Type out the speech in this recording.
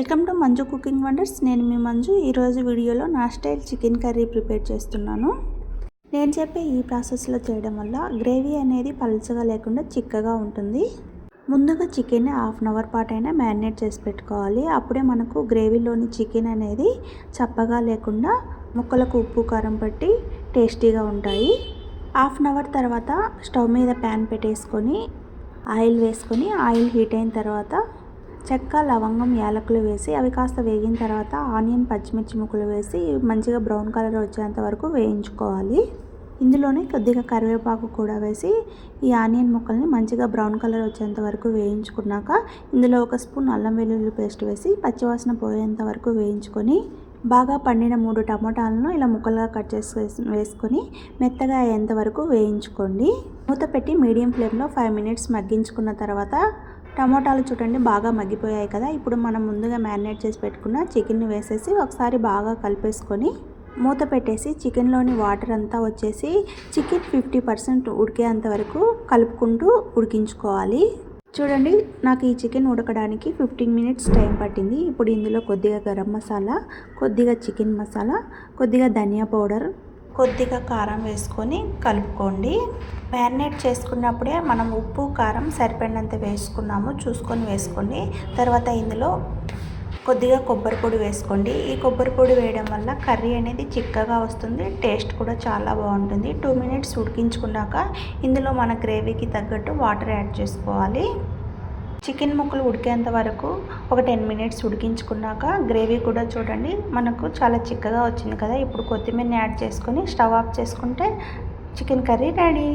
Welcome to Manju cooking wonders. నేను మీ మంజు. ఈరోజు వీడియోలో నా స్టైల్ చికెన్ కర్రీ ప్రిపేర్ చేస్తున్నాను. నేను చెప్పే ఈ ప్రాసెస్లో చేయడం వల్ల గ్రేవీ అనేది పలుచగా లేకుండా చిక్కగా ఉంటుంది. ముందుగా చికెన్ని హాఫ్ అన్ అవర్ పాటు అయినా మ్యారినేట్ చేసి పెట్టుకోవాలి. అప్పుడే మనకు గ్రేవీలోని చికెన్ అనేది చప్పగా లేకుండా ముక్కలకు ఉప్పు కారం పట్టి టేస్టీగా ఉంటాయి. హాఫ్ అన్ అవర్ తర్వాత స్టవ్ మీద ప్యాన్ పెట్టేసుకొని ఆయిల్ వేసుకొని ఆయిల్ హీట్ అయిన తర్వాత చెక్క, లవంగం, యాలకులు వేసి అవి కాస్త వేగిన తర్వాత ఆనియన్, పచ్చిమిర్చి ముక్కలు వేసి మంచిగా బ్రౌన్ కలర్ వచ్చేంత వరకు వేయించుకోవాలి. ఇందులోనే కొద్దిగా కరివేపాకు కూడా వేసి ఈ ఆనియన్ ముక్కల్ని మంచిగా బ్రౌన్ కలర్ వచ్చేంత వరకు వేయించుకున్నాక ఇందులో 1 స్పూన్ అల్లం వెల్లుల్లి పేస్ట్ వేసి పచ్చివాసన పోయేంత వరకు వేయించుకొని బాగా పండిన 3 టమాటాలను ఇలా ముక్కలుగా కట్ చేసి వేసుకొని మెత్తగా అయ్యేంత వరకు వేయించుకోండి. మూత పెట్టి మీడియం ఫ్లేమ్లో 5 మినిట్స్ మగ్గించుకున్న తర్వాత టమోటాలు చూడండి బాగా మగ్గిపోయాయి కదా. ఇప్పుడు మనం ముందుగా మ్యారినేట్ చేసి పెట్టుకున్న చికెన్ని వేసేసి ఒకసారి బాగా కలిపేసుకొని మూత పెట్టేసి చికెన్లోని వాటర్ అంతా వచ్చేసి చికెన్ 50% ఉడికేంత వరకు కలుపుకుంటూ ఉడికించుకోవాలి. చూడండి నాకు ఈ చికెన్ ఉడకడానికి 15 మినిట్స్ టైం పట్టింది. ఇప్పుడు ఇందులో కొద్దిగా గరం మసాలా, కొద్దిగా చికెన్ మసాలా, కొద్దిగా ధనియా పౌడర్, కొద్దిగా కారం వేసుకొని కలుపుకోండి. మ్యారినేట్ చేసుకున్నప్పుడే మనం ఉప్పు, కారం సరిపడినంత వేసుకున్నాము, చూసుకొని వేసుకోండి. తర్వాత ఇందులో కొద్దిగా కొబ్బరి పొడి వేసుకోండి. ఈ కొబ్బరి పొడి వేయడం వల్ల కర్రీ అనేది చిక్కగా వస్తుంది, టేస్ట్ కూడా చాలా బాగుంటుంది. 2 మినిట్స్ ఉడికించుకున్నాక ఇందులో మన గ్రేవీకి తగ్గట్టు వాటర్ యాడ్ చేసుకోవాలి. చికెన్ ముక్కలు ఉడికేంత వరకు ఒక 10 మినిట్స్ ఉడికించుకున్నాక గ్రేవీ కూడా చూడండి మనకు చాలా చిక్కగా వచ్చింది కదా. ఇప్పుడు కొత్తిమీరని యాడ్ చేసుకొని స్టవ్ ఆఫ్ చేసుకుంటే చికెన్ కర్రీ రెడీ.